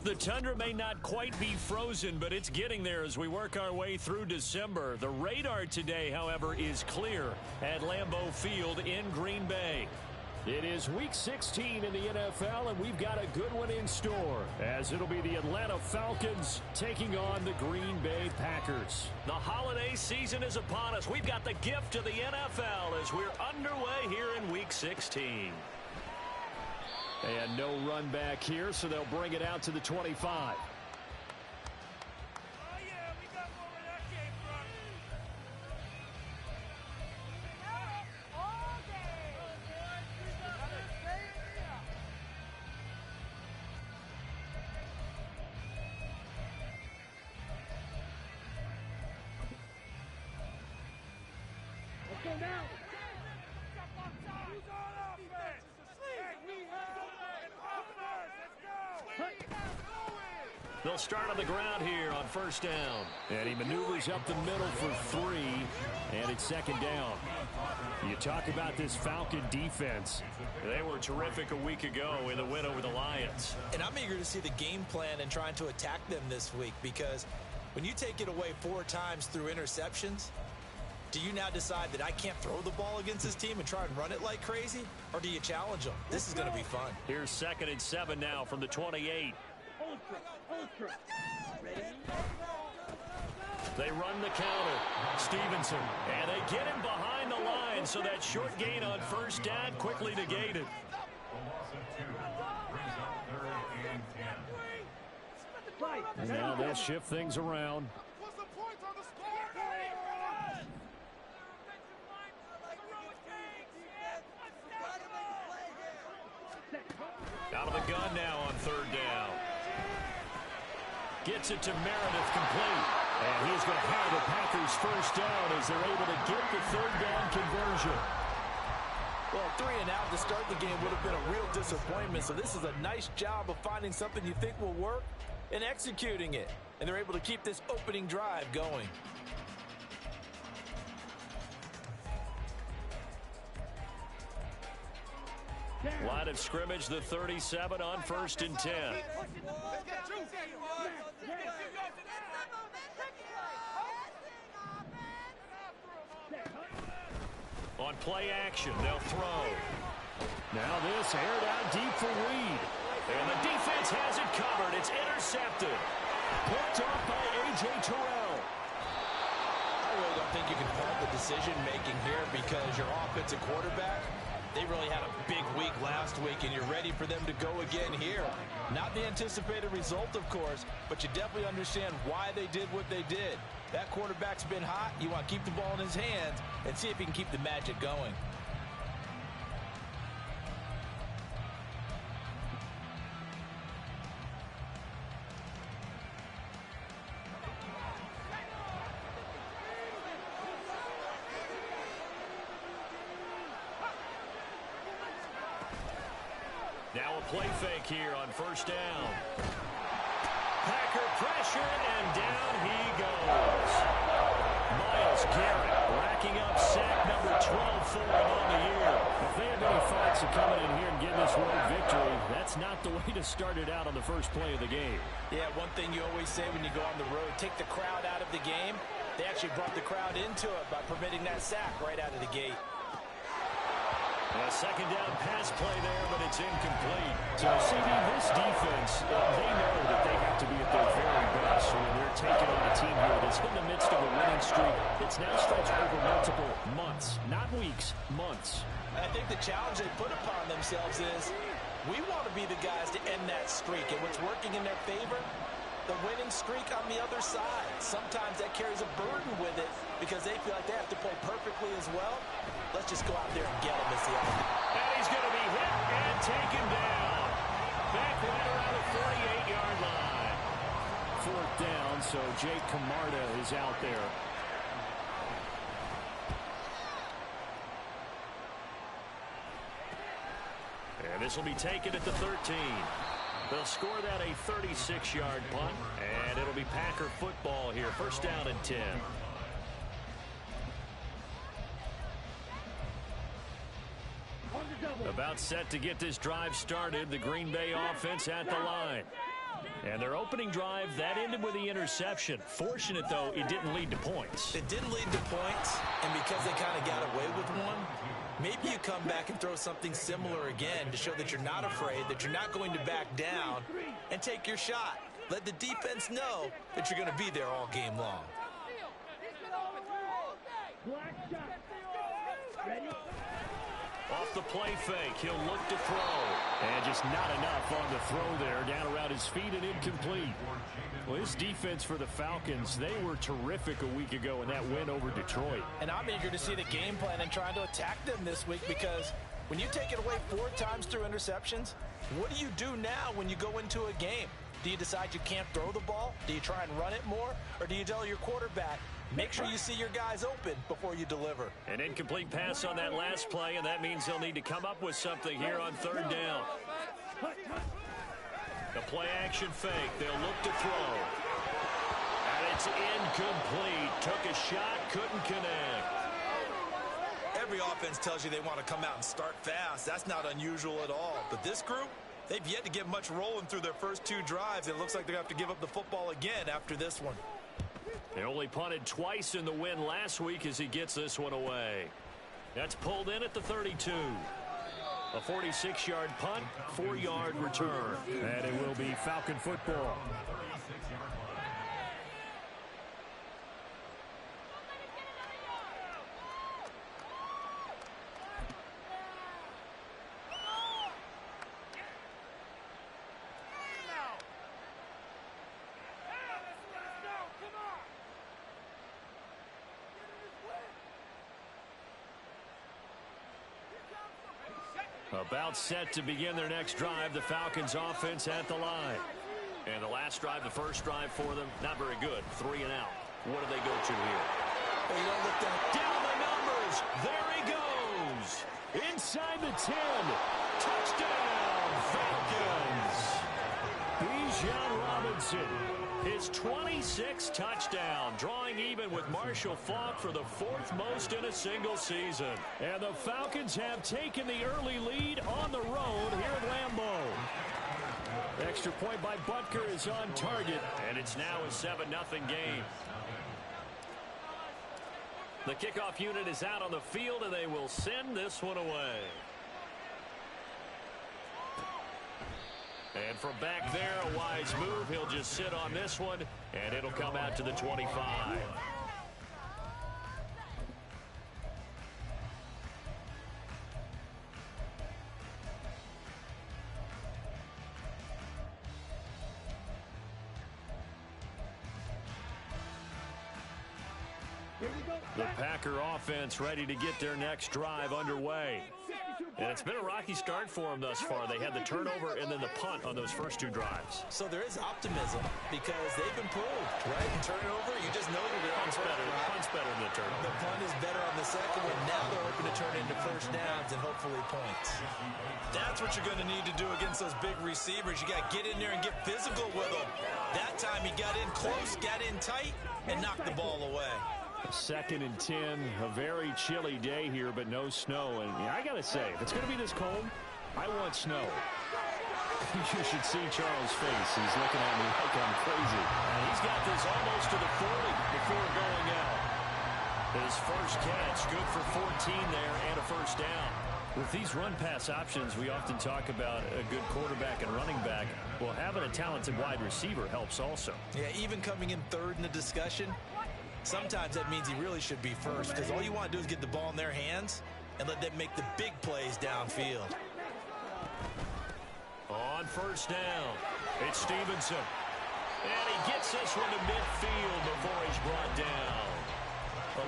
The tundra may not quite be frozen, but it's getting there as we work our way through December. The radar today, however, is clear at Lambeau Field in Green Bay. It is Week 16 in the NFL, and we've got a good one in store, as it'll be the Atlanta Falcons taking on the Green Bay Packers. The holiday season is upon us. We've got the gift of the NFL as we're underway here in Week 16. And no run back here, so they'll bring it out to the 25. They'll start on the ground here on first down. And he maneuvers up the middle for 3, and it's second down. You talk about this Falcon defense. They were terrific a week ago in the win over the Lions. And I'm eager to see the game plan and trying to attack them this week, because when you take it away 4 times through interceptions, do you now decide that I can't throw the ball against this team and try and run it like crazy? Or do you challenge them? This is going to be fun. Here's 2nd and 7 now from the 28. They run the counter. Stevenson. And they get him behind the line, so that short gain on first down quickly negated. And now they'll shift things around. Out of the gun now on 3rd down. Gets it to Meredith, complete. And he's going to have the Packers first down as they're able to get the 3rd down conversion. Well, 3 and out to start the game would have been a real disappointment. So this is a nice job of finding something you think will work and executing it. And they're able to keep this opening drive going. Line of scrimmage, the 37 on 1st and 10. On play action, they'll throw. Now this aired out deep for Reed. And the defense has it covered. It's intercepted. Picked off by A.J. Terrell. I really don't think you can fault the decision-making here, because your offensive quarterback, they really had a big week last week, and you're ready for them to go again here. Not the anticipated result, of course, but you definitely understand why they did what they did. That quarterback's been hot. You want to keep the ball in his hands and see if he can keep the magic going. Now a play fake here on first down. Packer pressure, and down he goes. Myles Garrett racking up sack number 12 for him on the year. If they have any thoughts of coming in here and getting this road victory, that's not the way to start it out on the first play of the game. Yeah, one thing you always say when you go on the road, take the crowd out of the game. They actually brought the crowd into it by permitting that sack right out of the gate. A second down pass play there, but it's incomplete. So, CD, this defense, they know that they have to be at their very best when they're taking on a team here that's in the midst of a winning streak. It's now stretched over multiple months, not weeks, months. I think the challenge they put upon themselves is, we want to be the guys to end that streak. And what's working in their favor? The winning streak on the other side. Sometimes that carries a burden with it because they feel like they have to play perfectly as well. Let's just go out there and get him as the offense. And he's going to be hit and taken down. Back right around the 48-yard line. 4th down, so Jake Camarda is out there. And this will be taken at the 13. They'll score that a 36-yard punt, and it'll be Packer football here. First down and 10. About set to get this drive started. The Green Bay offense at the line. And their opening drive, that ended with the interception. Fortunate, though, it didn't lead to points. It didn't lead to points, and because they kind of got away with one, maybe you come back and throw something similar again to show that you're not afraid, that you're not going to back down, and take your shot. Let the defense know that you're going to be there all game long. Off the play fake, he'll look to throw. And just not enough on the throw there. Down around his feet and incomplete. Well, this defense for the Falcons, they were terrific a week ago in that win over Detroit. And I'm eager to see the game plan and trying to attack them this week, because when you take it away 4 times through interceptions, what do you do now when you go into a game? Do you decide you can't throw the ball? Do you try and run it more? Or do you tell your quarterback, make sure you see your guys open before you deliver? An incomplete pass on that last play, and that means they'll need to come up with something here on 3rd down. The play action fake. They'll look to throw. And it's incomplete. Took a shot, couldn't connect. Every offense tells you they want to come out and start fast. That's not unusual at all. But this group, they've yet to get much rolling through their first 2 drives. It looks like they're going to have to give up the football again after this one. They only punted twice in the win last week as he gets this one away. That's pulled in at the 32. A 46-yard punt, 4-yard return. And it will be Falcon football. About set to begin their next drive. The Falcons offense at the line. And the last drive, the first drive for them, not very good. 3 and out. What do they go to here? Down the numbers. There he goes. Inside the 10. Touchdown, Falcons. Bijan Robinson. His 26th touchdown, drawing even with Marshall Faulk for the 4th most in a single season. And the Falcons have taken the early lead on the road here at Lambeau. Extra point by Butker is on target, and it's now a 7-0 game. The kickoff unit is out on the field, and they will send this one away. And from back there, a wise move. He'll just sit on this one, and it'll come out to the 25. The Packer offense ready to get their next drive underway. And it's been a rocky start for them thus far. They had the turnover and then the punt on those first 2 drives. So there is optimism because they've improved, right? And turnover, you just know that they're Punt's better. The punt's better than the turnover. The punt is better on the second one. Now they're hoping to turn into first downs and hopefully points. That's what you're going to need to do against those big receivers. You got to get in there and get physical with them. That time he got in close, got in tight, and knocked the ball away. 2nd and 10, a very chilly day here, but no snow. And I got to say, if it's going to be this cold, I want snow. You should see Charles' face. He's looking at me like I'm crazy. And he's got this almost to the 40 before going out. His first catch, good for 14 there and a first down. With these run-pass options, we often talk about a good quarterback and running back. Well, having a talented wide receiver helps also. Yeah, even coming in 3rd in the discussion, sometimes that means he really should be first, because all you want to do is get the ball in their hands and let them make the big plays downfield. On first down, it's Stevenson. And he gets this one to midfield before he's brought down.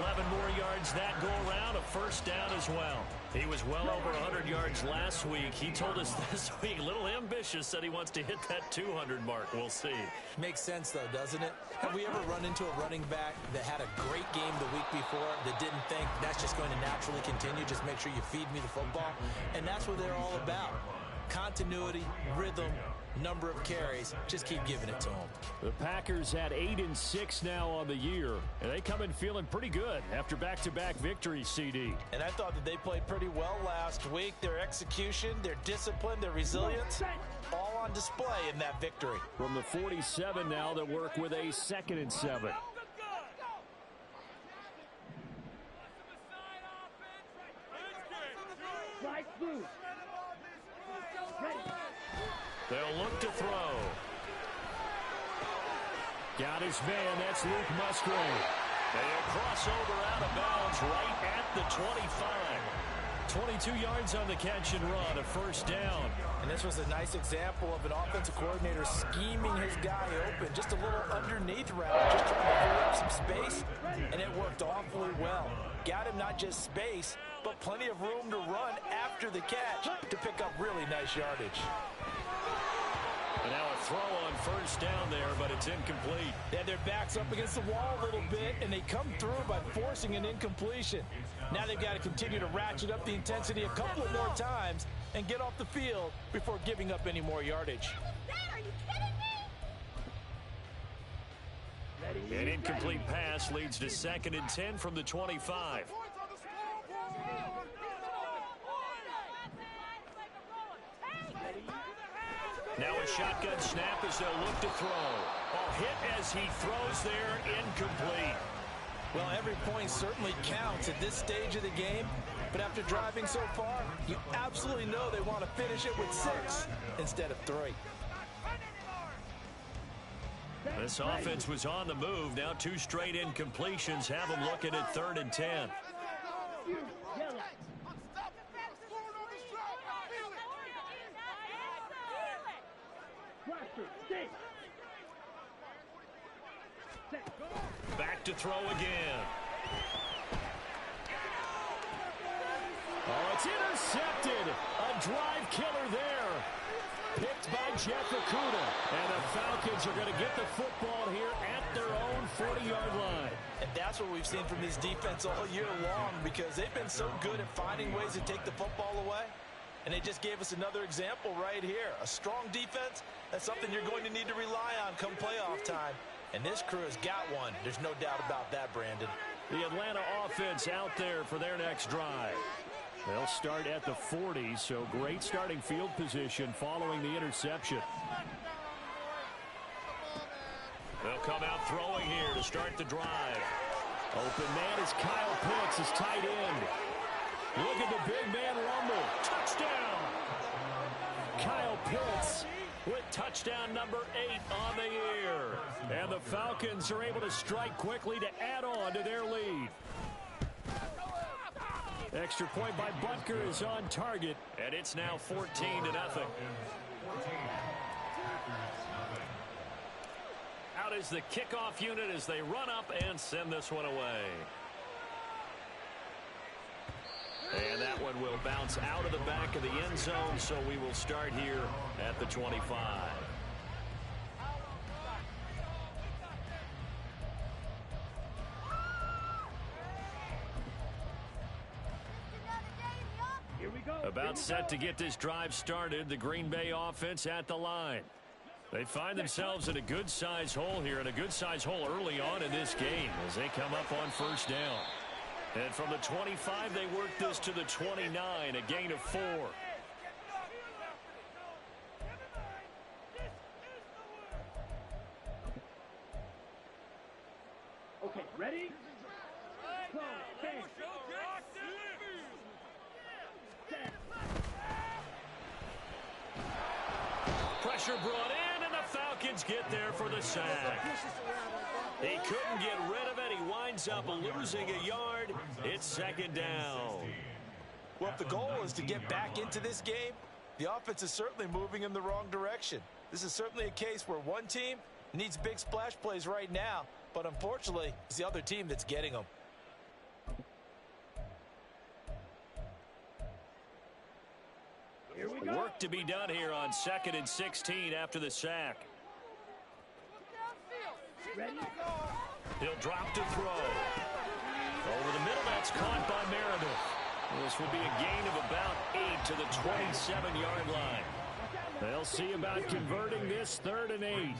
11 more yards that go around, a first down as well. He was well over 100 yards last week. He told us this week, a little ambitious, said he wants to hit that 200 mark. We'll see. Makes sense, though, doesn't it? Have we ever run into a running back that had a great game the week before that didn't think that's just going to naturally continue? Just make sure you feed me the football. And that's what they're all about. Continuity, rhythm, number of carries. Just keep giving it to them. The Packers had 8-6 now on the year, and they come in feeling pretty good after back-to-back victories, CD. And I thought that they played pretty well last week. Their execution, their discipline, their resilience, all on display in that victory. From the 47 now, they'll work with a 2nd and 7. They'll look to throw. Got his man. That's Luke Musgrave. They'll cross over out of bounds right at the 25. 22 yards on the catch and run, a 1st down. And this was a nice example of an offensive coordinator scheming his guy open. Just a little underneath route, just trying to free up some space, and it worked awfully well. Got him not just space, but plenty of room to run after the catch to pick up really nice yardage. And now a throw on 1st down there, but it's incomplete. They had their backs up against the wall a little bit, and they come through by forcing an incompletion. Now they've got to continue to ratchet up the intensity a couple of more times and get off the field before giving up any more yardage. Are you kidding me? An incomplete pass leads to 2nd and 10 from the 25. Now a shotgun snap as they'll look to throw. Ball hit as he throws there, incomplete. Well, every point certainly counts at this stage of the game, but after driving so far, you absolutely know they want to finish it with 6 instead of 3. This offense was on the move. Now 2 straight incompletions have them looking at 3rd and 10. Back to throw again. Oh, it's intercepted. A drive killer there. Picked by Jeff Okudah. And the Falcons are going to get the football here at their own 40-yard line. And that's what we've seen from this defense all year long, because they've been so good at finding ways to take the football away. And they just gave us another example right here. A strong defense, that's something you're going to need to rely on come playoff time. And this crew has got one. There's no doubt about that, Brandon. The Atlanta offense out there for their next drive. They'll start at the 40, so great starting field position following the interception. They'll come out throwing here to start the drive. Open man is Kyle Pitts, his tight end. Look at the big man rumble. Touchdown! Kyle Pitts with touchdown number 8 on the year. And the Falcons are able to strike quickly to add on to their lead. Extra point by Butker is on target, and it's now 14-0. Out is the kickoff unit as they run up and send this one away. And that one will bounce out of the back of the end zone, so we will start here at the 25. About set to get this drive started, the Green Bay offense at the line. They find themselves in a good-sized hole here, and a good-sized hole early on in this game as they come up on 1st down. And from the 25, they work this to the 29, a gain of 4. Okay, ready? Go, Pressure brought in, and the Falcons get there for the sack. He couldn't get rid of it. He winds up losing a yard. It's 2nd down. Well, if the goal is to get back into this game, the offense is certainly moving in the wrong direction. This is certainly a case where one team needs big splash plays right now, but unfortunately, it's the other team that's getting them. Work to be done here on 2nd and 16 after the sack. He'll drop to throw. Over the middle, that's caught by Meredith. This will be a gain of about 8 to the 27-yard line. They'll see about converting this 3rd and 8.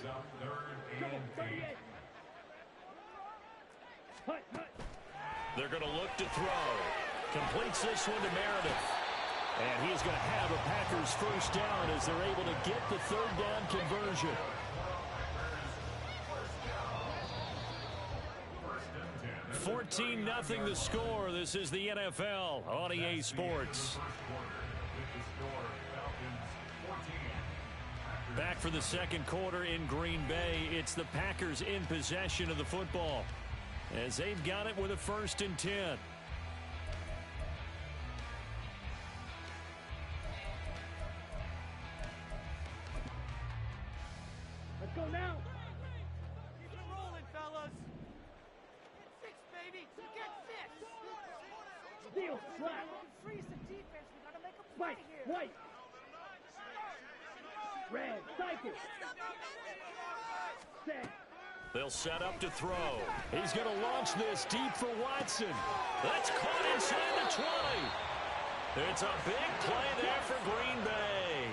They're going to look to throw. Completes this one to Meredith. And he's going to have a Packers first down as they're able to get the third down conversion. 14-0 the score. This is the NFL on EA Sports. Back for the second quarter in Green Bay. It's the Packers in possession of the football as they've got it with a 1st and 10. Let's go now. Keep it rolling, fellas. Get 6, baby. You get 6. Steal, slap. Freeze the defense. We gotta make a play White, here. white. Red, cycle. Set. They'll set up to throw. He's going to launch this deep for Watson. That's caught inside the 20. It's a big play there for Green Bay.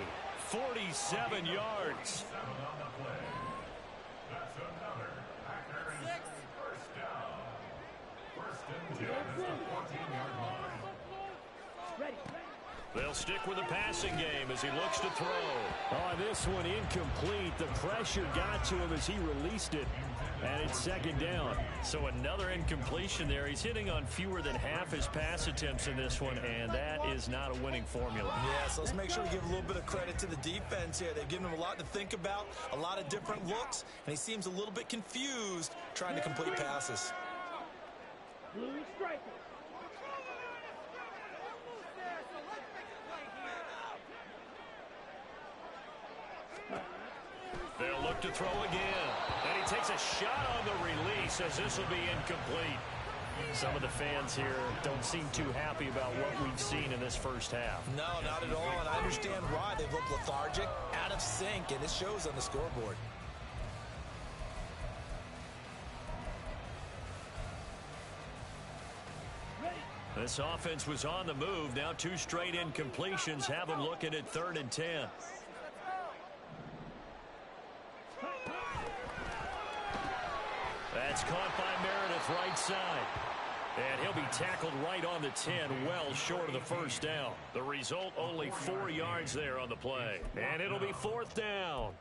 47 yards. Ready. They'll stick with the passing game as he looks to throw. Oh, this one incomplete. The pressure got to him as he released it. And it's 2nd down. So another incompletion there. He's hitting on fewer than half his pass attempts in this one, and that is not a winning formula. Yeah, so let's make sure we give a little bit of credit to the defense here. They've given him a lot to think about, a lot of different looks, and he seems a little bit confused trying to complete passes. Blue striker. They'll look to throw again. And he takes a shot on the release as this will be incomplete. Some of the fans here don't seem too happy about what we've seen in this first half. No, not at all, and I understand why. They've looked lethargic, out of sync, and it shows on the scoreboard. This offense was on the move. Now 2 straight incompletions have them looking at 3rd and 10. That's caught by Meredith right side. And he'll be tackled right on the 10, well short of the first down. The result, only 4 yards there on the play. And it'll be 4th down.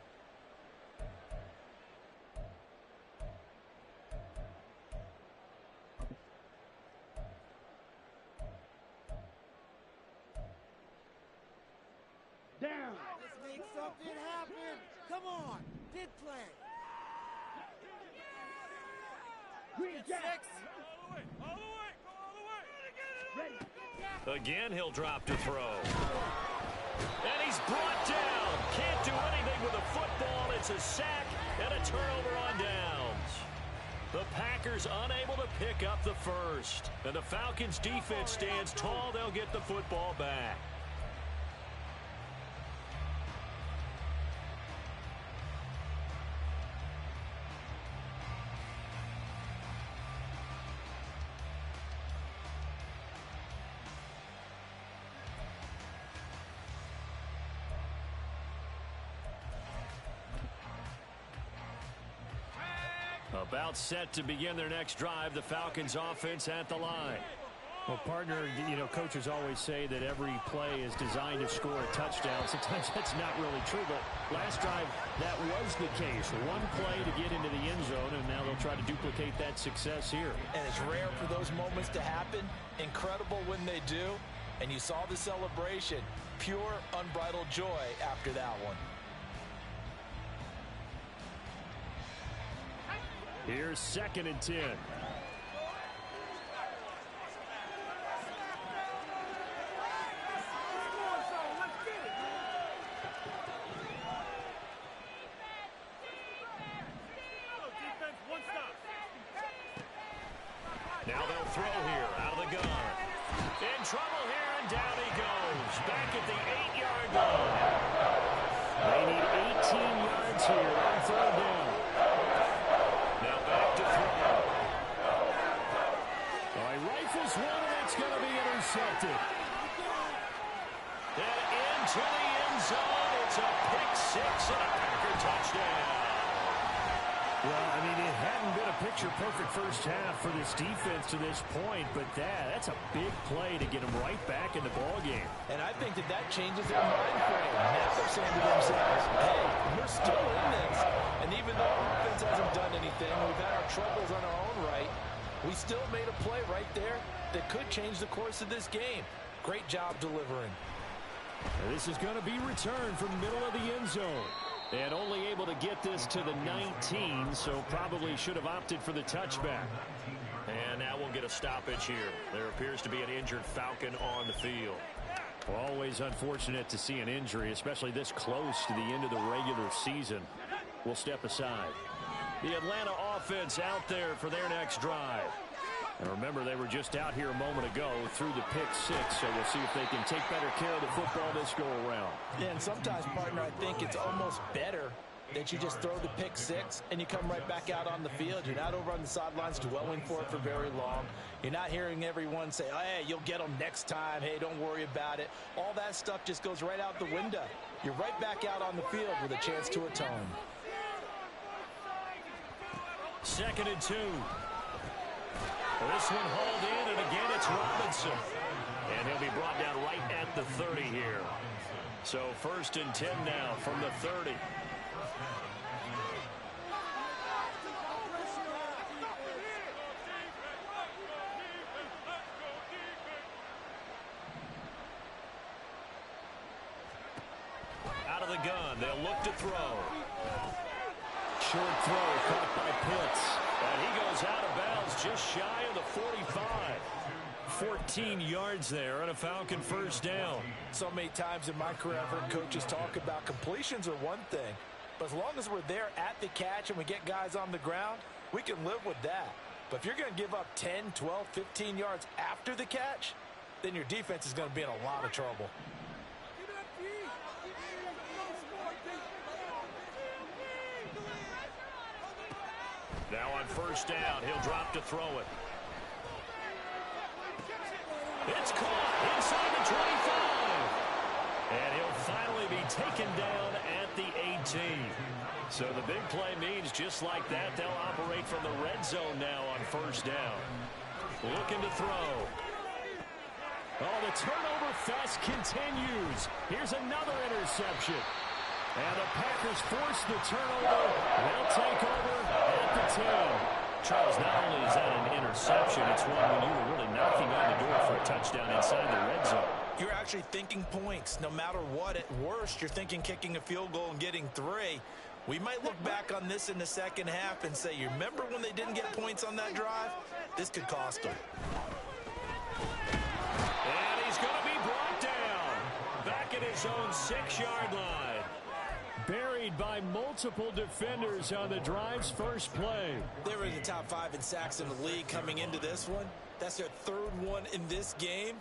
Down. Let's make something happen. Come on. Big play. Green jack. All the way. Go all the way. Ready. Again, he'll drop to throw. And he's brought down. Can't do anything with the football. It's a sack and a turnover on downs. The Packers unable to pick up the first. And the Falcons defense stands tall. They'll get the football back. About set to begin their next drive. The Falcons offense at the line. Well, partner, you know, coaches always say that every play is designed to score a touchdown. Sometimes that's not really true, but last drive, that was the case. One play to get into the end zone, and now they'll try to duplicate that success here. And it's rare for those moments to happen. Incredible when they do. And you saw the celebration. Pure, unbridled joy after that one. Here's 2nd and 10. Now they'll throw here out of the gun. In trouble here, and down he goes. Back at the 8-yard line. They need 18 yards here on 3rd down. Now back to throw. Oh, he rifles one, and it's going to be intercepted. And into the end zone. It's a pick 6 and a Packer touchdown. Well, I mean, it hadn't been a picture-perfect first half for this defense to this point, but that's a big play to get them right back in the ballgame. And I think that changes their mind frame. Now they're saying to themselves, hey, we're still in this. And even though our offense hasn't done anything, we've had our troubles on our own right, we still made a play right there that could change the course of this game. Great job delivering. This is going to be returned from the middle of the end zone. And only able to get this to the 19, so probably should have opted for the touchback. And now we'll get a stoppage here. There appears to be an injured Falcon on the field. Well, always unfortunate to see an injury, especially this close to the end of the regular season. We'll step aside. The Atlanta offense out there for their next drive. And remember, they were just out here a moment ago through the pick six, so we'll see if they can take better care of the football this go-around. Yeah, and sometimes, partner, I think it's almost better that you just throw the pick six and you come right back out on the field. You're not over on the sidelines dwelling for it for very long. You're not hearing everyone say, oh, hey, you'll get them next time. Hey, don't worry about it. All that stuff just goes right out the window. You're right back out on the field with a chance to atone. 2nd and 2. This one hauled in, and again it's Robinson. And he'll be brought down right at the 30 here. So 1st and 10 now from the 30. Out of the gun, they'll look to throw. Short throw caught by Pitts. And he goes out of bounds just shy of the 45. 14 yards there and a Falcon first down. So many times in my career I've heard coaches talk about completions are one thing, but as long as we're there at the catch and we get guys on the ground, we can live with that. But if you're going to give up 10, 12, 15 yards after the catch, then your defense is going to be in a lot of trouble. Now on first down, he'll drop to throw it. It's caught inside the 25. And he'll finally be taken down at the 18. So the big play means just like that, they'll operate from the red zone now on first down. Looking to throw. Oh, the turnover fest continues. Here's another interception. And the Packers force the turnover. They'll take over at the 10. Charles, not only is that an interception, it's one when you were really knocking on the door for a touchdown inside the red zone. You're actually thinking points. No matter what, at worst, you're thinking kicking a field goal and getting 3. We might look back on this in the second half and say, you remember when they didn't get points on that drive? This could cost them. And he's going to be brought down. Back at his own 6-yard line. Buried by multiple defenders on the drive's first play. They were in the top 5 in sacks in the league coming into this one. That's their 3rd one in this game.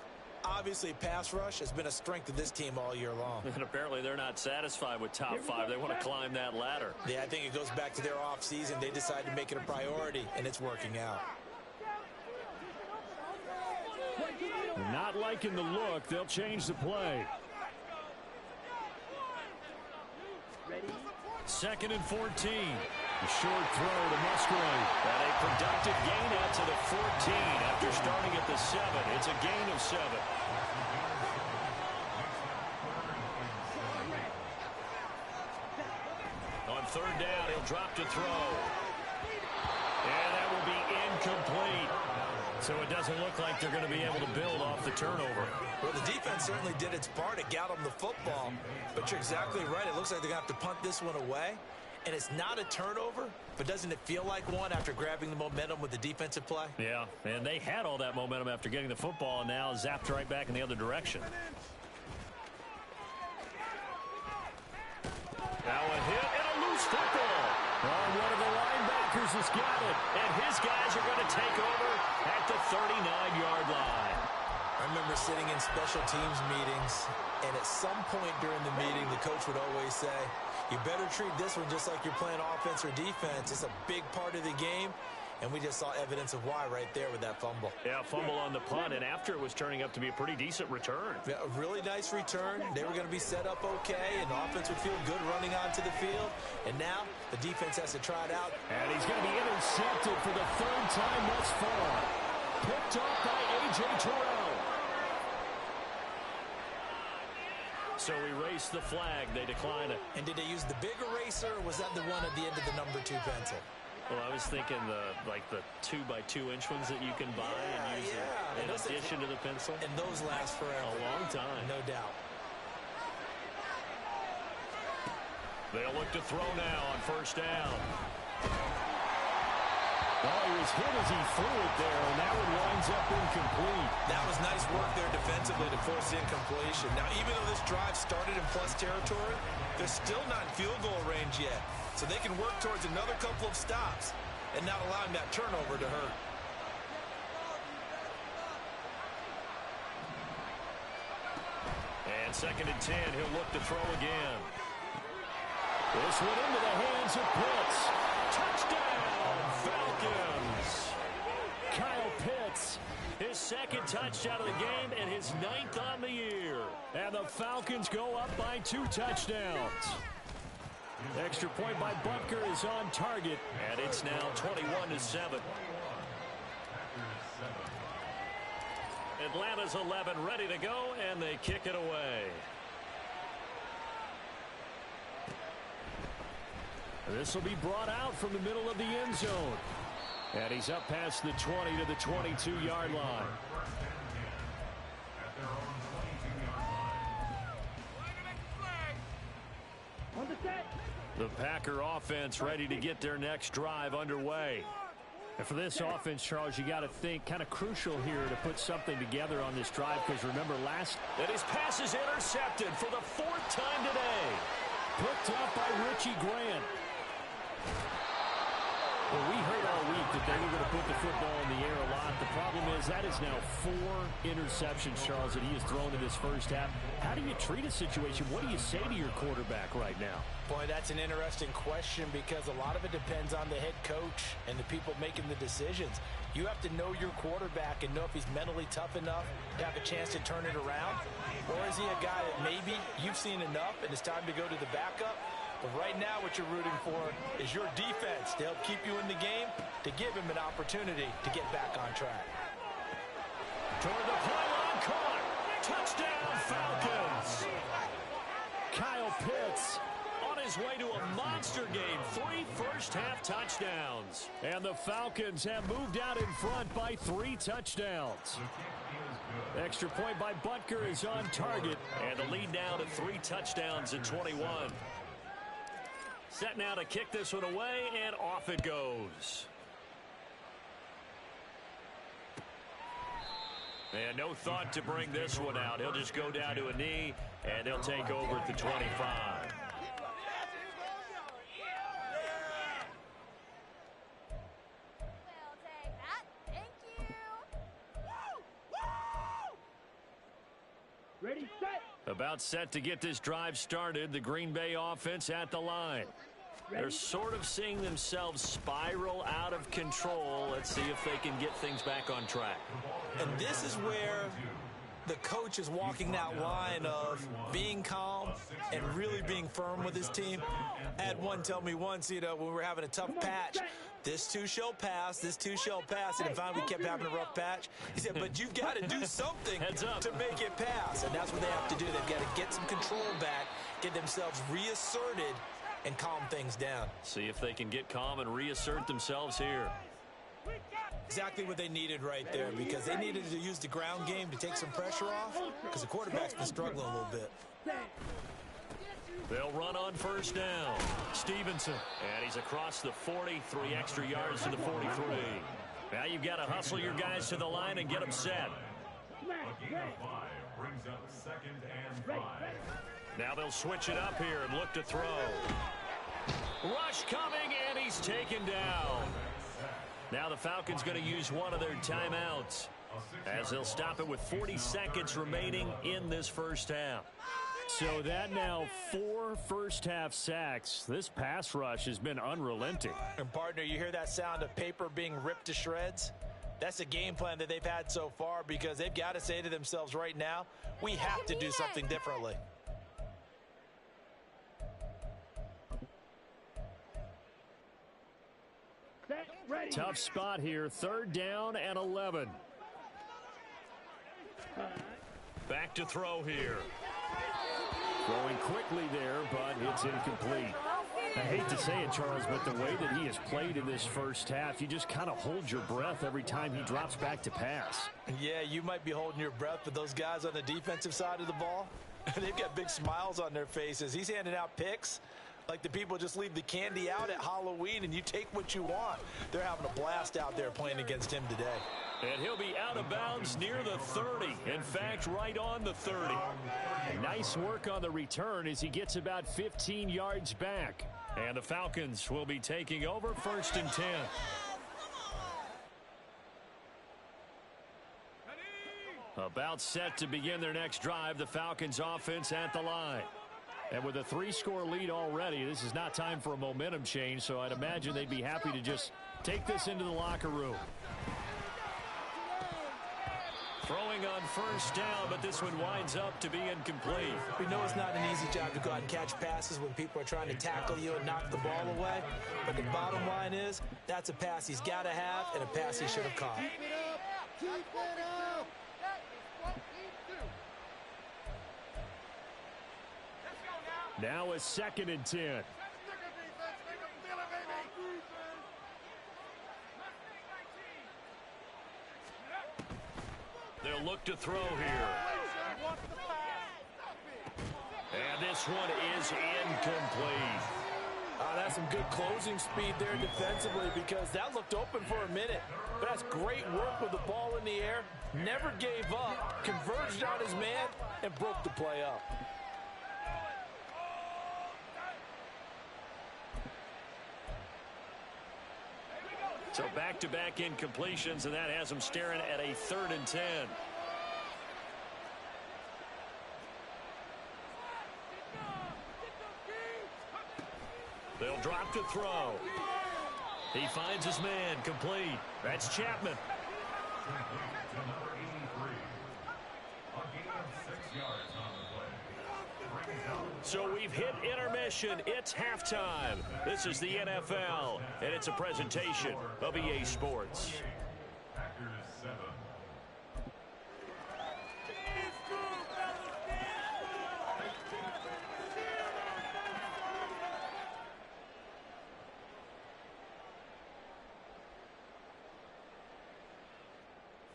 Obviously, pass rush has been a strength of this team all year long. And apparently they're not satisfied with top 5. They want to climb that ladder. Yeah, I think it goes back to their offseason. They decided to make it a priority, and it's working out. Not liking the look. They'll change the play. 2nd and 14. A short throw to Musgrave. And a productive gain out to the 14 after starting at the 7. It's a gain of 7. On 3rd down, he'll drop to throw. And that will be incomplete. So it doesn't look like they're going to be able to build off the turnover. Well, the defense certainly did its part to get them the football. But you're exactly right. It looks like they're going to have to punt this one away. And it's not a turnover, but doesn't it feel like one after grabbing the momentum with the defensive play? Yeah, and they had all that momentum after getting the football, and now zapped right back in the other direction. Now a hit and a loose football. Oh, one of the linebackers has got it. And his guys are going to take over at the 39-yard line. I remember sitting in special teams meetings, and at some point during the meeting, the coach would always say, you better treat this one just like you're playing offense or defense. It's a big part of the game, And we just saw evidence of why right there with that fumble. Yeah, fumble on the punt, and after it was turning up to be a pretty decent return. Yeah, a really nice return. They were going to be set up okay, and the offense would feel good running onto the field. And now the defense has to try it out. And he's going to be intercepted for the third time thus far. Picked up by A.J. Terrell. So erase the flag. They decline it. And did they use the big eraser, or was that the one at the end of the number 2 pencil? Well, I was thinking the 2x2-inch ones that you can buy and use in addition to the pencil. And those last forever. A long time. No doubt. They'll look to throw now on first down. Oh, he was hit as he threw it there, and that one winds up incomplete. That was nice work there defensively to force the incompletion. Now, even though this drive started in plus territory, they're still not in field goal range yet. So they can work towards another couple of stops and not allowing that turnover to hurt. And 2nd and 10, he'll look to throw again. This one into the hands of Pitts. Touchdown, Falcons! Kyle Pitts, his 2nd touchdown of the game and his 9th on the year. And the Falcons go up by 2 touchdowns. Extra point by Butker is on target. And it's now 21-7. Atlanta's 11 ready to go, and they kick it away. This will be brought out from the middle of the end zone. And he's up past the 20 to the 22-yard line. On the set. The Packer offense ready to get their next drive underway. And for this offense, Charles, you got to think kind of crucial here to put something together on this drive, because remember And his pass is intercepted for the 4th time today. Picked up by Richie Grant. Well, we heard all week that they were going to put the football in the air a lot. The problem is that is now 4 interceptions, Charles, that he has thrown in this first half. How do you treat a situation? What do you say to your quarterback right now? Boy, that's an interesting question, because a lot of it depends on the head coach and the people making the decisions. You have to know your quarterback and know if he's mentally tough enough to have a chance to turn it around. Or is he a guy that maybe you've seen enough and it's time to go to the backup? But right now what you're rooting for is your defense to help keep you in the game, to give him an opportunity to get back on track. Toward the pylon, caught. Touchdown, Falcons. Kyle Pitts On his way to a monster game. 3 first-half touchdowns. and the Falcons have moved out in front by 3 touchdowns. Extra point by Butker is on target. And the lead now to 3 touchdowns at 21. Set now to kick this one away, and off it goes. And no thought to bring this one out. He'll just go down to a knee, and he'll take over at the 25. Ready, set. About set to get this drive started. The Green Bay offense at the line. They're sort of seeing themselves spiral out of control. Let's see if they can get things back on track. And this is where the coach is walking that line of being calm and really being firm with his team. I had one tell me once, when we were having a tough patch, this too shall pass, this too shall pass, and finally we kept having a rough patch. He said, but you've got to do something to make it pass, and that's what they have to do. They've got to get some control back, get themselves reasserted, and calm things down. See if they can get calm and reassert themselves here. Exactly what they needed right there, because they needed to use the ground game to take some pressure off, because the quarterback's been struggling a little bit. They'll run on first down. Stevenson, and he's across the 40, 3 extra yards to the 43. Now you've got to hustle your guys to the line and get them set. Now they'll switch it up here and look to throw. Rush coming, and he's taken down. Now the Falcons going to use one of their timeouts, as they'll stop it with 40 seconds remaining in this first half. So that now 4 first-half sacks. This pass rush has been unrelenting. And partner, you hear that sound of paper being ripped to shreds? That's a game plan that they've had so far because they've got to say to themselves right now, we have to do something differently. Set, ready. Tough spot here. 3rd down and 11. Back to throw here. Throwing quickly there, but it's incomplete. I hate to say it, Charles, but the way that he has played in this first half, you just kind of hold your breath every time he drops back to pass. Yeah, you might be holding your breath, but those guys on the defensive side of the ball, they've got big smiles on their faces. He's handing out picks like the people just leave the candy out at Halloween and you take what you want. They're having a blast out there playing against him today. And he'll be out of bounds near the 30. In fact, right on the 30. Nice work on the return as he gets about 15 yards back. And the Falcons will be taking over 1st and 10. About set to begin their next drive, the Falcons offense at the line. And with a 3-score lead already, this is not time for a momentum change, so I'd imagine they'd be happy to just take this into the locker room. Throwing on 1st down, but this one winds up to be incomplete. We know it's not an easy job to go out and catch passes when people are trying to tackle you and knock the ball away. But the bottom line is, that's a pass he's got to have and a pass he should have caught. Keep it up. Now a 2nd and 10. They'll look to throw here. And this one is incomplete. That's some good closing speed there defensively because that looked open for a minute. But that's great work with the ball in the air. Never gave up, converged on his man, and broke the play up. So back-to-back incompletions, and that has them staring at a 3rd and 10. They'll drop to throw. He finds his man, complete. That's Chapman. So we've hit intermission. It's halftime. This is the NFL, and it's a presentation of EA Sports.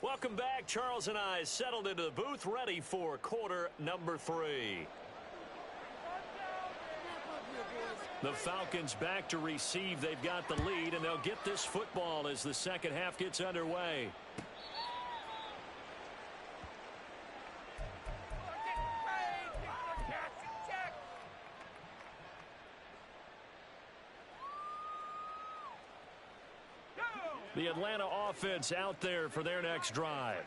Welcome back. Charles and I settled into the booth, ready for quarter number 3. The Falcons back to receive. They've got the lead, and they'll get this football as the second half gets underway. The Atlanta offense out there for their next drive.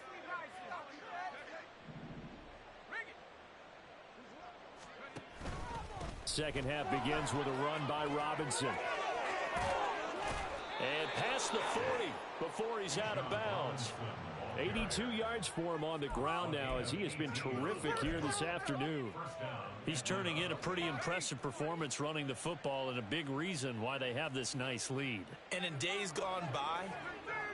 Second half begins with a run by Robinson. And past the 40 before he's out of bounds. 82 yards for him on the ground now as he has been terrific here this afternoon. He's turning in a pretty impressive performance running the football, and a big reason why they have this nice lead. And in days gone by,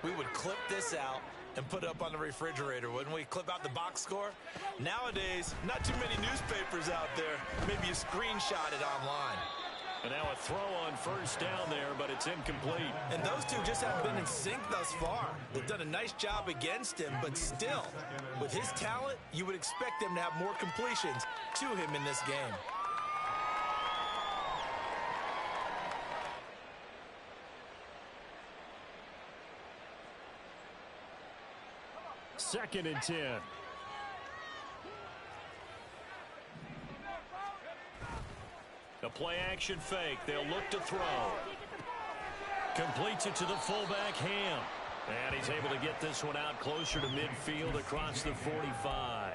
we would clip this out and put it up on the refrigerator, wouldn't we? Clip out the box score. Nowadays, not too many newspapers out there. Maybe you screenshot it online. And now a throw on 1st down there, but it's incomplete. And those two just haven't been in sync thus far. They've done a nice job against him, but still, with his talent, you would expect them to have more completions to him in this game. Second and 10. A play-action fake. They'll look to throw. Completes it to the fullback, Ham. And he's able to get this one out closer to midfield across the 45.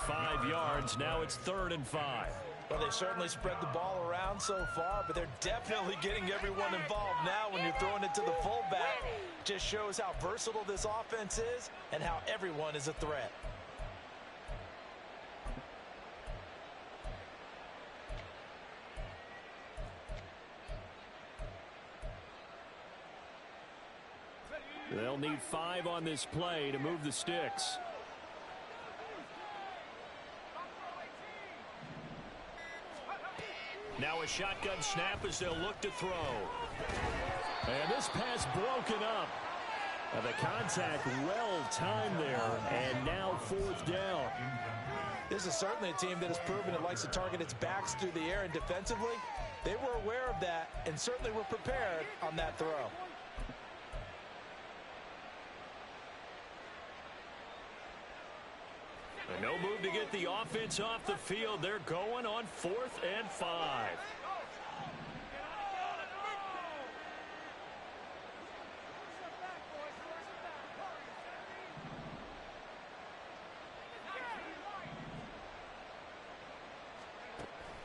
5 yards. Now it's 3rd and 5. Well, they've certainly spread the ball around so far, but they're definitely getting everyone involved now when you're throwing it to the fullback. Just shows how versatile this offense is and how everyone is a threat. They'll need 5 on this play to move the sticks. Now a shotgun snap as they'll look to throw. And this pass broken up. Now the contact well timed there, and now 4th down. This is certainly a team that has proven it likes to target its backs through the air, and defensively, they were aware of that and certainly were prepared on that throw. No move to get the offense off the field. They're going on 4th and 5.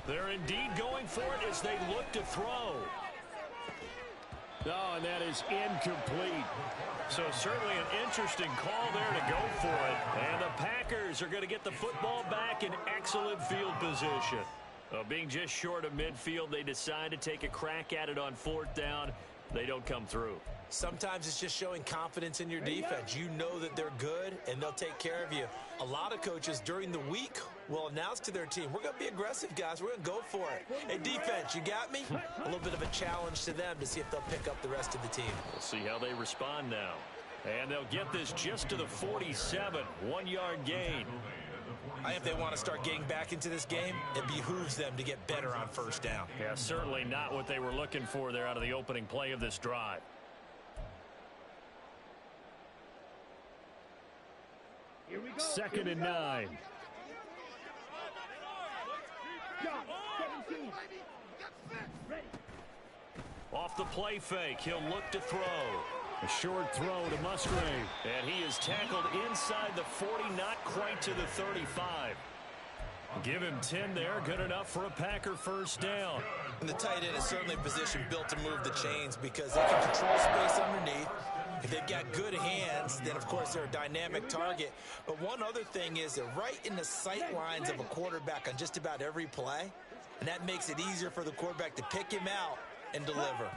They're indeed going for it as they look to throw. Oh, and that is incomplete. So certainly an interesting call there to go for it. And the Packers are going to get the football back in excellent field position. Being just short of midfield, they decide to take a crack at it on 4th down. They don't come through. Sometimes it's just showing confidence in your defense. You know that they're good, and they'll take care of you. A lot of coaches during the week will announce to their team, we're going to be aggressive, guys. We're going to go for it. Hey, defense, you got me? A little bit of a challenge to them to see if they'll pick up the rest of the team. We'll see how they respond now. And they'll get this just to the 47, 1-yard gain. I think if they want to start getting back into this game, it behooves them to get better on 1st down. Yeah, certainly not what they were looking for there out of the opening play of this drive. Here we go. 2nd and 9. Shot. 17. Ready. Off the play fake, he'll look to throw. A short throw to Musgrave. And he is tackled inside the 40, not quite to the 35. Give him 10 there, good enough for a Packer 1st down. And the tight end is certainly a position built to move the chains because they can control space underneath. If they've got good hands, then of course they're a dynamic target. But one other thing is they're right in the sight lines of a quarterback on just about every play. And that makes it easier for the quarterback to pick him out and deliver.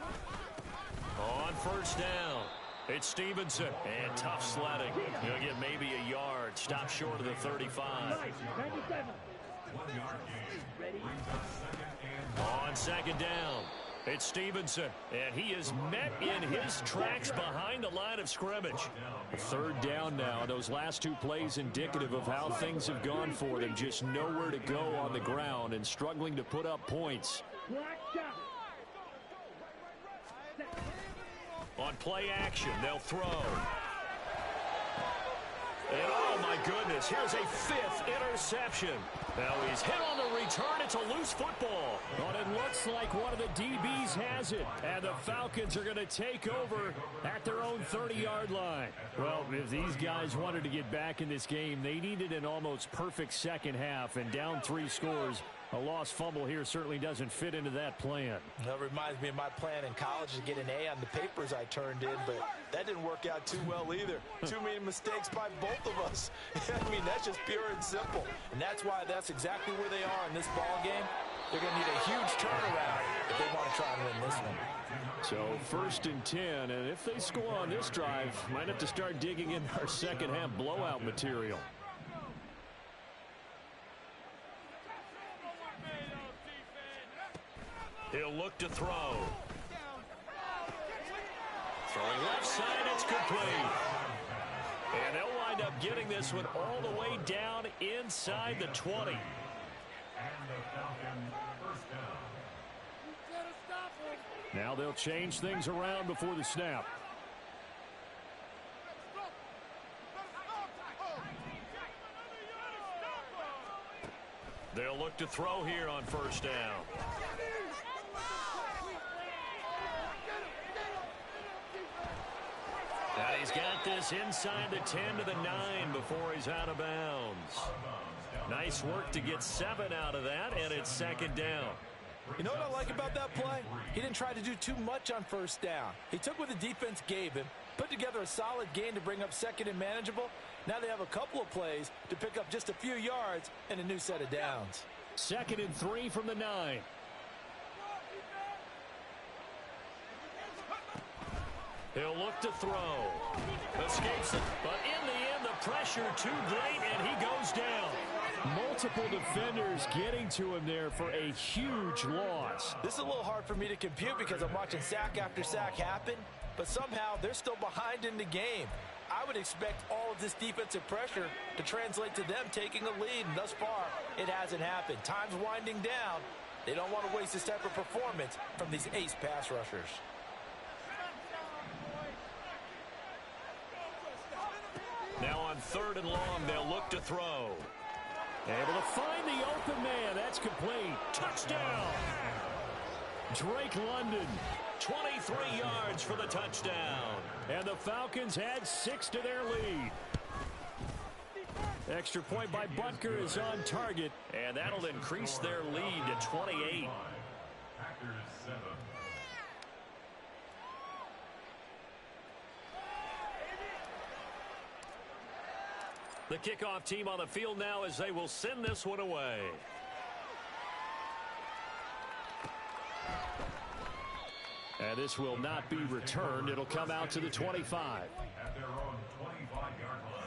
On 1st down, it's Stevenson. And tough sledding. He'll get maybe a yard. Stop short of the 35. 97. Ready. On 2nd down, it's Stevenson. And he is met in his tracks behind the line of scrimmage. 3rd down now. Those last 2 plays indicative of how things have gone for them. Just nowhere to go on the ground and struggling to put up points. Black shot. On play action, they'll throw. And oh my goodness, here's a 5th interception. Now he's hit on the return. It's a loose football. But it looks like one of the DBs has it. And the Falcons are going to take over at their own 30-yard line. Well, if these guys wanted to get back in this game, they needed an almost perfect second half. And down 3 scores, a lost fumble here certainly doesn't fit into that plan. That reminds me of my plan in college to get an A on the papers I turned in, but that didn't work out too well either. Too many mistakes by both of us. I mean, that's just pure and simple. And that's why that's exactly where they are in this ball game. They're going to need a huge turnaround if they want to try and win this one. So 1st and 10, and if they score on this drive, might have to start digging in our second half blowout material. He'll look to throw. Throwing left side, it's complete. And they'll wind up getting this one all the way down inside the 20. Now they'll change things around before the snap. They'll look to throw here on 1st down. And He's got this inside the 10 to the 9 before he's out of bounds. Nice work to get 7 out of that, and it's second down. You know what I like about that play? He didn't try to do too much on first down. He took what the defense gave him, put together a solid gain to bring up second and manageable. Now they have a couple of plays to pick up just a few yards and a new set of downs. 2nd and 3 from the 9. He'll look to throw. Escapes it, but in the end, the pressure too great, and he goes down. Multiple defenders getting to him there for a huge loss. This is a little hard for me to compute because I'm watching sack after sack happen, but somehow they're still behind in the game. I would expect all of this defensive pressure to translate to them taking a lead, and thus far, it hasn't happened. Time's winding down. They don't want to waste this type of performance from these ace pass rushers. Now on 3rd and long, they'll look to throw. Able to find the open man. That's complete. Touchdown. Drake London. 23 yards for the touchdown. And the Falcons add 6 to their lead. Extra point by Butker is on target. And that'll increase their lead to 28. The kickoff team on the field now as they will send this one away. And this will not be returned. It'll come out to the 25. At their own 25-yard line.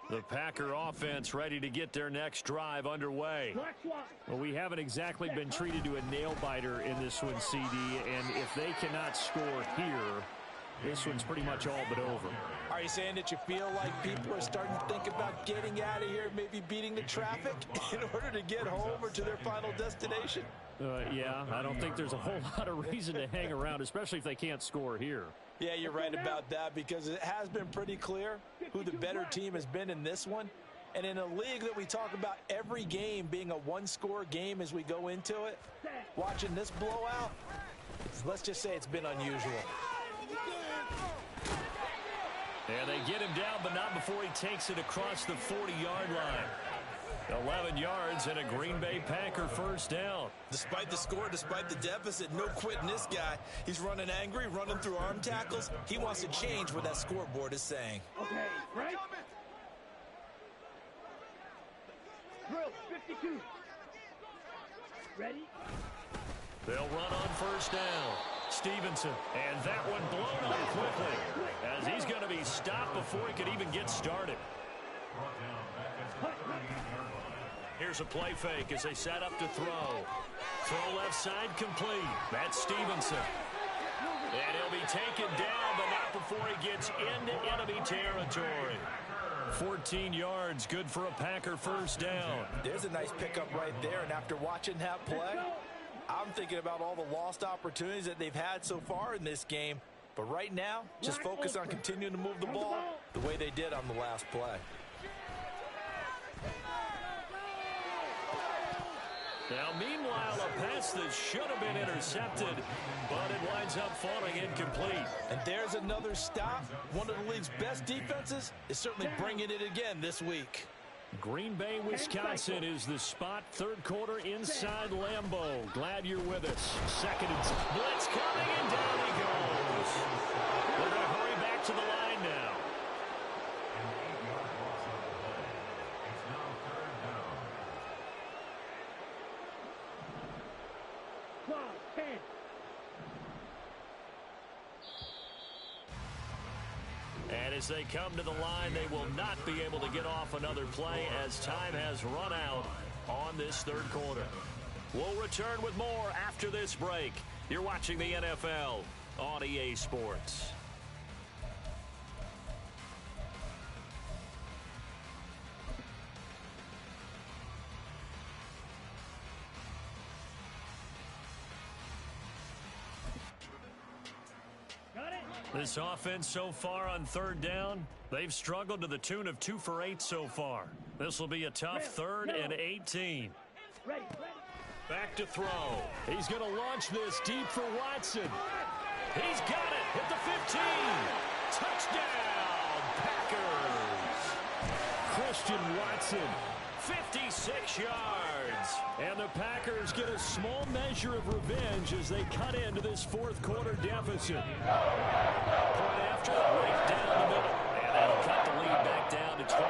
The Packer offense ready to get their next drive underway. Well, we haven't exactly been treated to a nail-biter in this one, CD, and if they cannot score here, this one's pretty much all but over. Are you saying that you feel like people are starting to think about getting out of here, maybe beating the traffic in order to get home or to their final destination? Yeah, I don't think there's a whole lot of reason to hang around, especially if they can't score here. Yeah, you're right about that because it has been pretty clear who the better team has been in this one. And in a league that we talk about every game being a one-score game as we go into it, watching this blowout, let's just say it's been unusual. And they get him down, but not before he takes it across the 40-yard line. 11 yards and a Green Bay Packer first down. Despite the score, despite the deficit, no quitting this guy. He's running angry, running through arm tackles. He wants to change what that scoreboard is saying. Okay, right? Drill, 52. Ready? They'll run on first down. Stevenson, and that one blown up quickly as he's going to be stopped before he could even get started. Here's a play fake as they set up to throw. Throw left side complete. That's Stevenson. And he'll be taken down, but not before he gets into enemy territory. 14 yards, good for a Packer first down. There's a nice pickup right there, and after watching that play, I'm thinking about all the lost opportunities that they've had so far in this game. But right now, just focus on continuing to move the ball the way they did on the last play. Now, meanwhile, a pass that should have been intercepted, but it winds up falling incomplete. And there's another stop. One of the league's best defenses is certainly bringing it again this week. Green Bay, Wisconsin is the spot. Third quarter inside Lambeau. Glad you're with us. 2nd and blitz coming, and down he goes. They're going to hurry back to the line now. And as they come to the line, they will not be able to get off another play as time has run out on this third quarter. We'll return with more after this break. You're watching the NFL on EA Sports. Got it? This offense so far on third down, they've struggled to the tune of 2 for 8 so far. This will be a tough 3rd and 18. Ready. Back to throw. He's going to launch this deep for Watson. He's got it at the 15. Touchdown, Packers. Christian Watson, 56 yards. And the Packers get a small measure of revenge as they cut into this 4th quarter deficit. Point after, right down the middle. And that'll cut the lead back down to 21.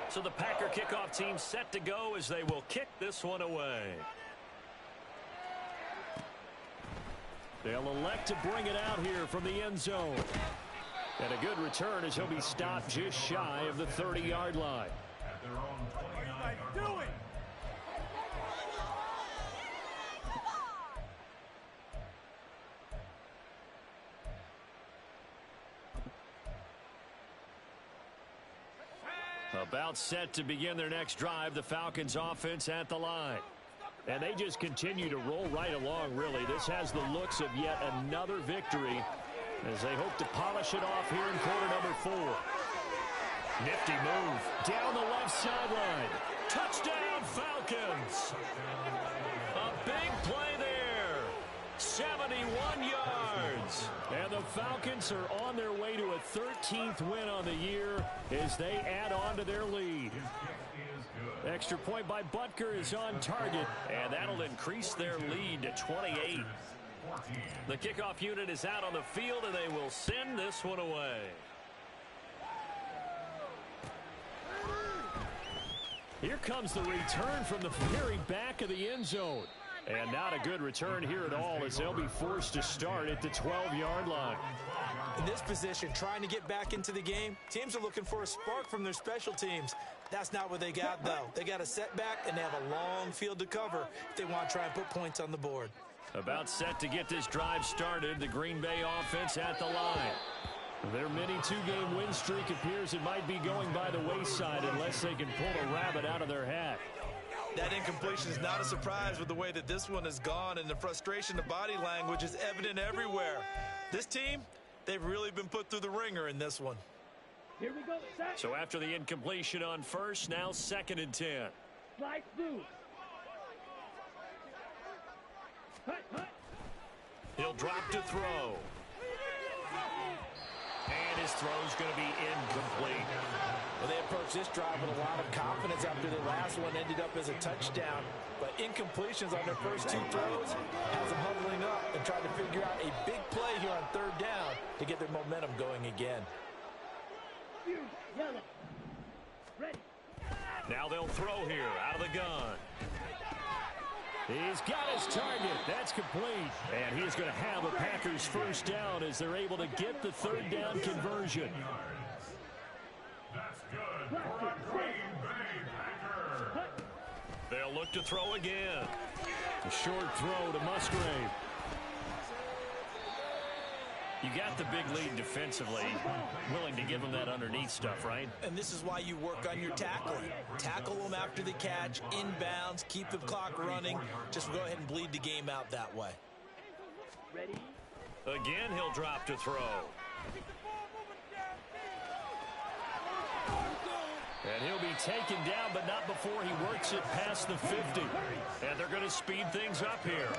So the Packer kickoff team set to go as they will kick this one away. They'll elect to bring it out here from the end zone. And a good return as he'll be stopped just shy of the 30-yard line. At their own 29-yard line. About set to begin their next drive, the Falcons offense at the line. And they just continue to roll right along, really. This has the looks of yet another victory as they hope to polish it off here in quarter number 4. Nifty move down the left sideline. Touchdown, Falcons. A big play there. 71 yards. And the Falcons are on their way to a 13th win on the year as they add on to their lead. Extra point by Butker is on target, and that'll increase their lead to 28. The kickoff unit is out on the field, and they will send this one away. Here comes the return from the very back of the end zone. And not a good return here at all as they'll be forced to start at the 12-yard line. In this position, trying to get back into the game, teams are looking for a spark from their special teams. That's not what they got, though. They got a setback, and they have a long field to cover if they want to try and put points on the board. About set to get this drive started, the Green Bay offense at the line. Their mini 2-game win streak appears it might be going by the wayside unless they can pull a rabbit out of their hat. That incompletion is not a surprise with the way that this one has gone, and the frustration of body language is evident everywhere. This team, they've really been put through the ringer in this one. Here we go, set. So after the incompletion on first, now 2nd and 10. Slide through. Hut. He'll drop to throw. And his throw's going to be incomplete. Well, they approached this drive with a lot of confidence after the last one ended up as a touchdown. But incompletions on their first 2 throws has them huddling up and trying to figure out a big play here on 3rd down to get their momentum going again. Yellow. Ready. Now they'll throw here out of the gun. He's got his target. That's complete. And he's going to have a Packers first down as they're able to get the 3rd down conversion. That's good for a Green Bay Packer. They'll look to throw again. A short throw to Musgrave. You got the big lead defensively. Willing to give them that underneath stuff, right? And this is why you work on your tackling. Tackle them after the catch, inbounds, keep the clock running. Just go ahead and bleed the game out that way. Ready. Again, he'll drop to throw. And he'll be taken down, but not before he works it past the 50. And they're going to speed things up here.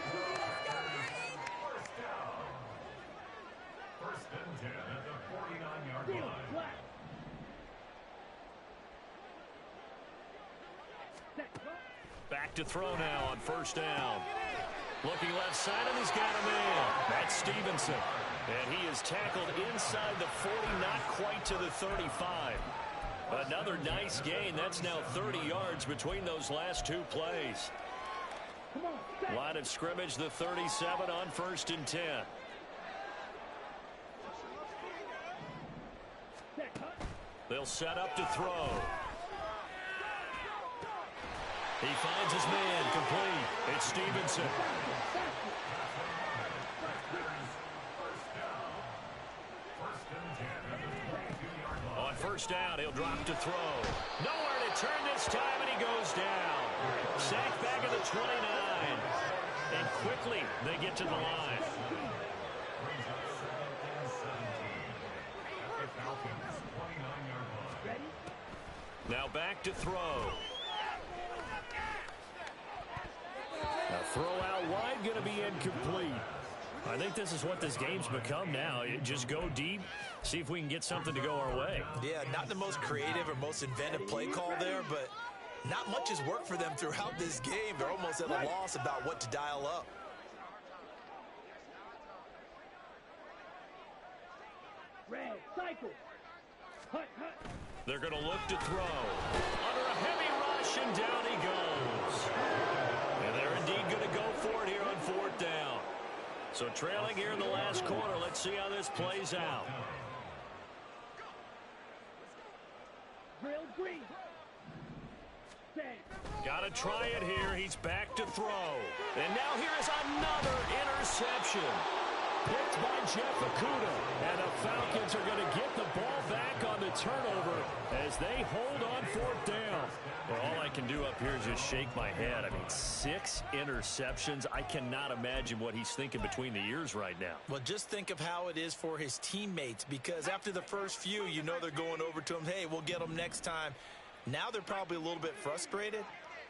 First and 10 at the 49-yard line. Back to throw now on first down. Looking left side, and he's got a man. That's Stevenson. And he is tackled inside the 40, not quite to the 35. Another nice gain. That's now 30 yards between those last 2 plays. Line of scrimmage, the 37 on first and 10. They'll set up to throw. He finds his man, complete. It's Stevenson. On first down, he'll drop to throw. Nowhere to turn this time, and he goes down. Sacked back at the 29. And quickly, they get to the line. brings up 2nd and 17 at the Falcons' 29-yard line. Ready? Now back to throw. A throw out wide, going to be incomplete. I think this is what this game's become now. Just go deep, see if we can get something to go our way. Yeah, not the most creative or most inventive play call there, but not much has worked for them throughout this game. They're almost at a loss about what to dial up. Red, cycle. Hut, hut. They're going to look to throw. Under a heavy rush, and down he goes. And they're indeed going to go for it here on 4th down. So trailing here in the last quarter. Let's see how this plays out. Drill green. Stay. Got to try it here. He's back to throw. And now here is another interception. Picked by Jeff Okudah. And the Falcons are going to get the ball back on the turnover as they hold on 4th down. Well, all I can do up here is just shake my head. I mean, 6 interceptions. I cannot imagine what he's thinking between the ears right now. Well, just think of how it is for his teammates, because after the first few, you know they're going over to him, hey, we'll get them next time. Now they're probably a little bit frustrated.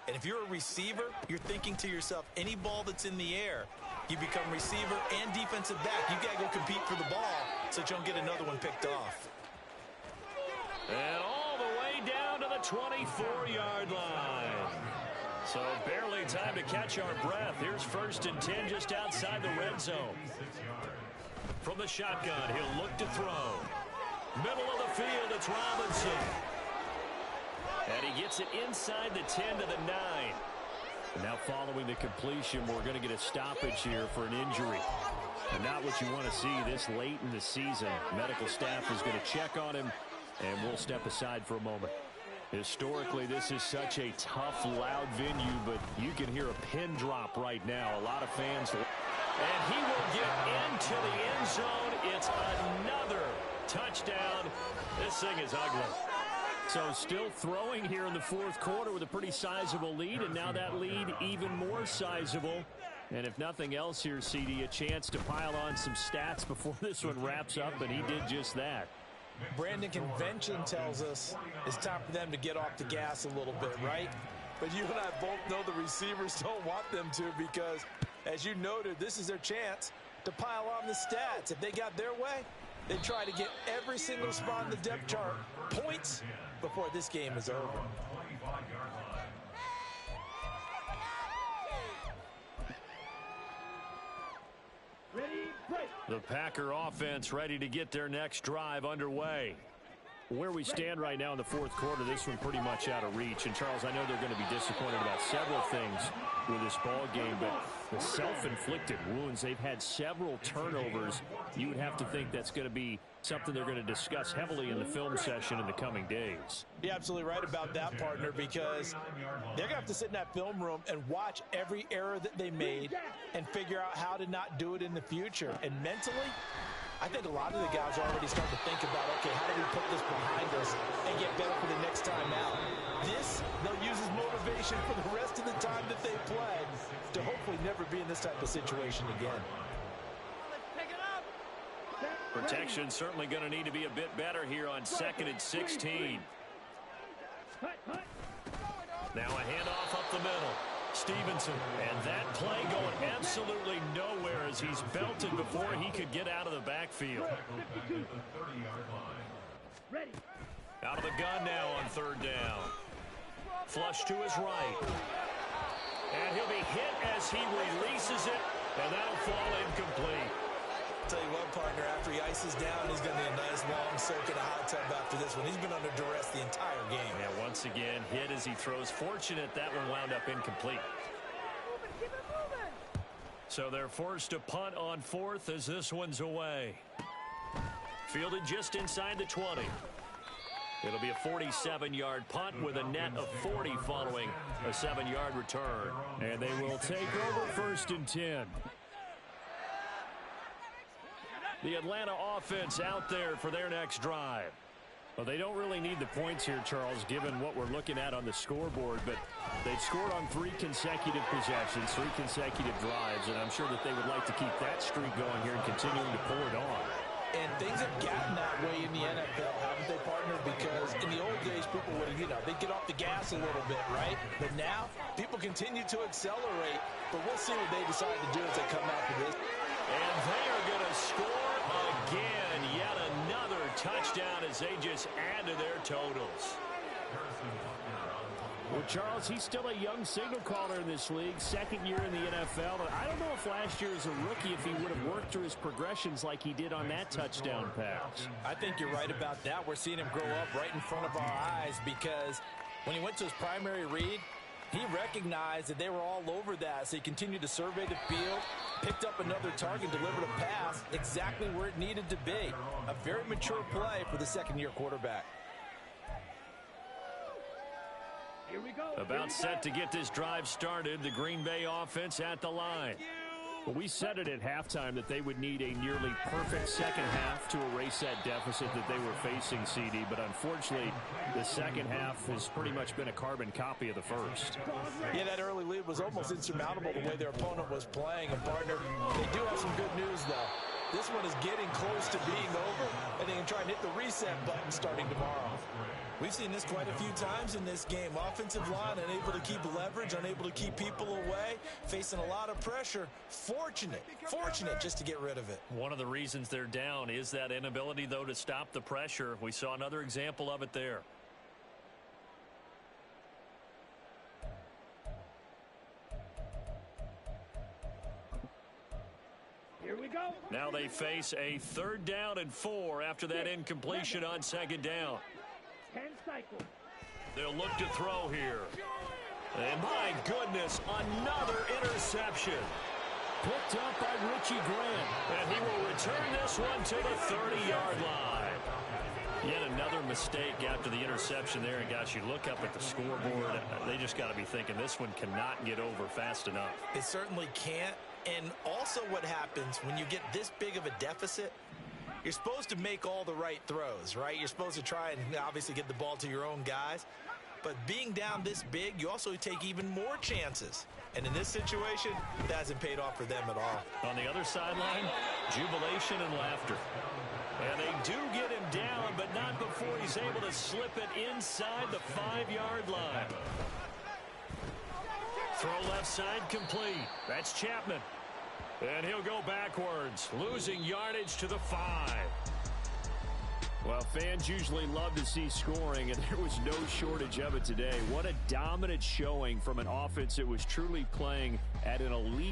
And if you're a receiver, you're thinking to yourself, any ball that's in the air, you become receiver and defensive back. You got to go compete for the ball so that you don't get another one picked off. And all the way down to the 24-yard line. So barely time to catch our breath. Here's 1st and 10 just outside the red zone. From the shotgun, he'll look to throw. Middle of the field, it's Robinson. And he gets it inside the 10 to the 9. And now following the completion, we're going to get a stoppage here for an injury. And not what you want to see this late in the season. Medical staff is going to check on him, and we'll step aside for a moment. Historically, this is such a tough, loud venue, but you can hear a pin drop right now. A lot of fans. And he will get into the end zone. It's another touchdown. This thing is ugly. So still throwing here in the 4th quarter with a pretty sizable lead, and now that lead even more sizable. And if nothing else here, CD, a chance to pile on some stats before this one wraps up, and he did just that. Brandon, convention tells us it's time for them to get off the gas a little bit, right? But you and I both know the receivers don't want them to, because, as you noted, this is their chance to pile on the stats. If they got their way, they try to get every single spot in the depth chart points before this game is over. Ready, break. The Packer offense ready to get their next drive underway. Where we stand right now in the 4th quarter, this one pretty much out of reach. And, Charles, I know they're going to be disappointed about several things with this ball game, but the self-inflicted wounds, they've had several turnovers. You would have to think that's going to be something they're going to discuss heavily in the film session in the coming days. You're absolutely right about that, partner, because they're going to have to sit in that film room and watch every error that they made and figure out how to not do it in the future. And mentally, I think a lot of the guys are already starting to think about, okay, how do we put this behind us and get better for the next time out? This, they'll use as motivation for the rest of the time that they play to hopefully never be in this type of situation again. Protection certainly going to need to be a bit better here on 2nd and 16. Now a handoff up the middle. Stevenson, and that play going absolutely nowhere as he's belted before he could get out of the backfield. Ready. Out of the gun now on 3rd down. Flush to his right. And he'll be hit as he releases it, and that'll fall incomplete. Tell you what, partner, after he ices down, he's going to need a nice long soak in a hot tub after this one. He's been under duress the entire game. Yeah, once again, hit as he throws. Fortunate that one wound up incomplete. Keep it moving. So they're forced to punt on 4th as this one's away. Fielded just inside the 20. It'll be a 47-yard punt with a net of 40 following a 7-yard return. And they will take over 1st and 10. The Atlanta offense out there for their next drive. Well, they don't really need the points here, Charles, given what we're looking at on the scoreboard. But they've scored on 3 consecutive possessions, 3 consecutive drives, and I'm sure that they would like to keep that streak going here and continuing to pour it on. And things have gotten that way in the NFL, haven't they, partner? Because in the old days, people would, they'd get off the gas a little bit, right? But now, people continue to accelerate. But we'll see what they decide to do as they come out for this. And they are going to score again. Yet another touchdown as they just add to their totals. Well, Charles, he's still a young signal caller in this league, 2nd year in the NFL. And I don't know if last year as a rookie, if he would have worked through his progressions like he did on that touchdown pass. I think you're right about that. We're seeing him grow up right in front of our eyes because when he went to his primary read, he recognized that they were all over that, so he continued to survey the field, picked up another target, delivered a pass exactly where it needed to be. A very mature play for the 2nd-year quarterback. Here we go. About set to get this drive started. The Green Bay offense at the line. Well, we said it at halftime that they would need a nearly perfect second half to erase that deficit that they were facing, CD. But unfortunately, the second half has pretty much been a carbon copy of the first. Yeah, that early lead was almost insurmountable the way their opponent was playing. And, partner, they do have some good news, though. This one is getting close to being over, and they can try and hit the reset button starting tomorrow. We've seen this quite a few times in this game. Offensive line unable to keep leverage, unable to keep people away, facing a lot of pressure. Fortunate just to get rid of it. One of the reasons they're down is that inability, though, to stop the pressure. We saw another example of it there. Here we go. Now they face a 3rd down and 4 after that incompletion on 2nd down. 10 cycles. They'll look to throw here. And my goodness, another interception. Picked up by Richie Grant. And he will return this one to the 30-yard line. Yet another mistake after the interception there. And, gosh, you look up at the scoreboard, they just got to be thinking this one cannot get over fast enough. It certainly can't. And also what happens when you get this big of a deficit, you're supposed to make all the right throws, right? You're supposed to try and obviously get the ball to your own guys. But being down this big, you also take even more chances. And in this situation, that hasn't paid off for them at all. On the other sideline, jubilation and laughter. And they do get him down, but not before he's able to slip it inside the 5-yard line. Throw left side complete. That's Chapman. And he'll go backwards, losing yardage to the 5. Well, fans usually love to see scoring, and there was no shortage of it today. What a dominant showing from an offense that was truly playing at an elite